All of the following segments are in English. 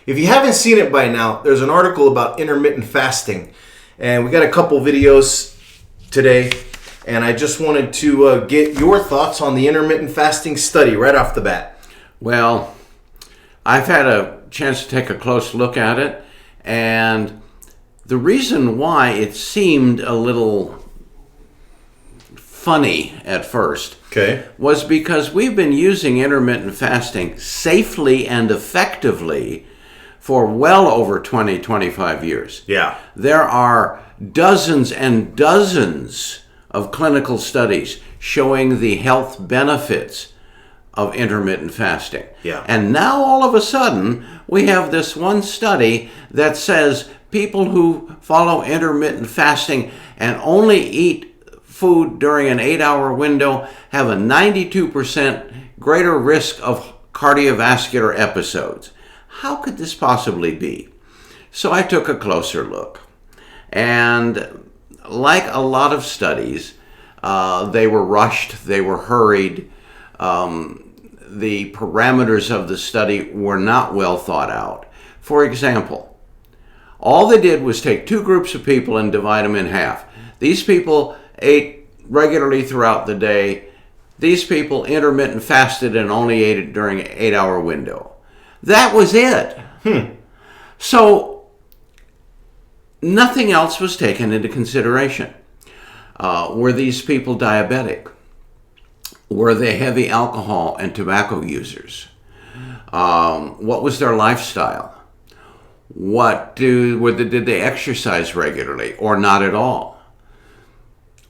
If you haven't seen it by now, there's an article about intermittent fasting. And we got a couple videos today. And I just wanted to get your thoughts on the intermittent fasting study right off the bat. Well, I've had a chance to take a close look at it. And the reason why it seemed a little funny at first was because we've been using intermittent fasting safely and effectively for well over 25 years. Yeah. There are dozens and dozens of clinical studies showing the health benefits of intermittent fasting. Yeah. And now all of a sudden we have this one study that says people who follow intermittent fasting and only eat food during an 8-hour window have a 92% greater risk of cardiovascular episodes. How could this possibly be? So I took a closer look. And like a lot of studies, they were rushed, they were hurried. The parameters of the study were not well thought out. For example, all they did was take two groups of people and divide them in half. These people ate regularly throughout the day. These people intermittent fasted and only ate it during an 8-hour window. That was it. So nothing else was taken into consideration. Were these people diabetic? Were they heavy alcohol and tobacco users? What was their lifestyle? Did they exercise regularly or not at all?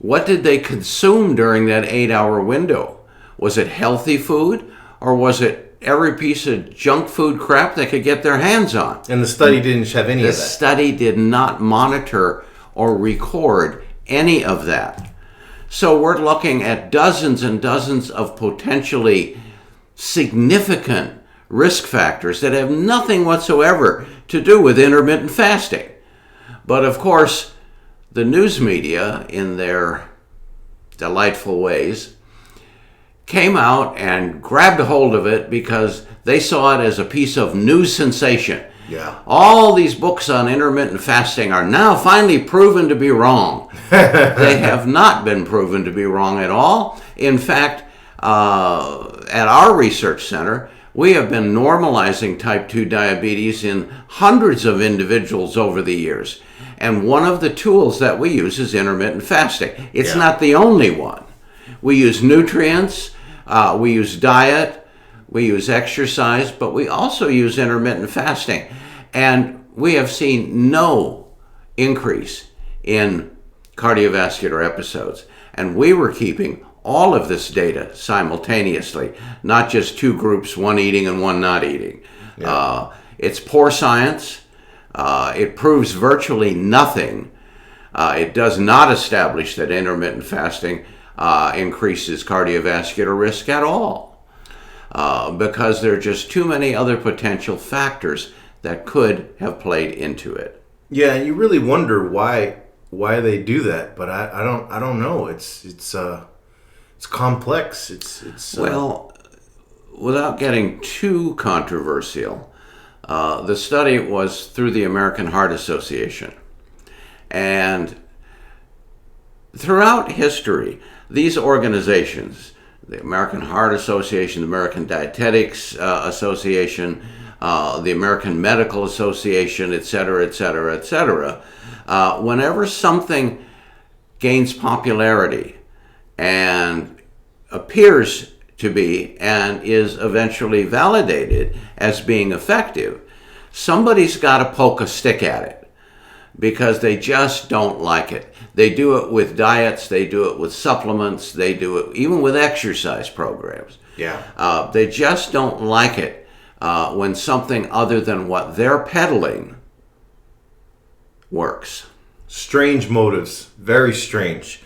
What did they consume during that 8-hour window? Was it healthy food, or was it every piece of junk food crap they could get their hands on? And the study didn't have any of that. The study did not monitor or record any of that. So we're looking at dozens and dozens of potentially significant risk factors that have nothing whatsoever to do with intermittent fasting. But of course, the news media, in their delightful ways, came out and grabbed a hold of it because they saw it as a piece of news sensation. Yeah. All these books on intermittent fasting are now finally proven to be wrong. They have not been proven to be wrong at all. In fact, at our research center, we have been normalizing type 2 diabetes in hundreds of individuals over the years. And one of the tools that we use is intermittent fasting. It's not the only one. We use nutrients, we use diet, we use exercise, but we also use intermittent fasting. And we have seen no increase in cardiovascular episodes. And we were keeping all of this data simultaneously, not just two groups, one eating and one not eating. Yeah. It's poor science. It proves virtually nothing. It does not establish that intermittent fasting increases cardiovascular risk at all, because there are just too many other potential factors that could have played into it. Yeah, and you really wonder why they do that, but I don't know. It's complex. Well, without getting too controversial, the study was through the American Heart Association. And throughout history, these organizations, the American Heart Association, the American Dietetics Association, the American Medical Association, et cetera, et cetera, et cetera, whenever something gains popularity and appears to be and is eventually validated as being effective, somebody's got to poke a stick at it because they just don't like it. They do it with diets, they do it with supplements, they do it even with exercise programs. Yeah. They just don't like it when something other than what they're peddling works. Strange motives, very strange.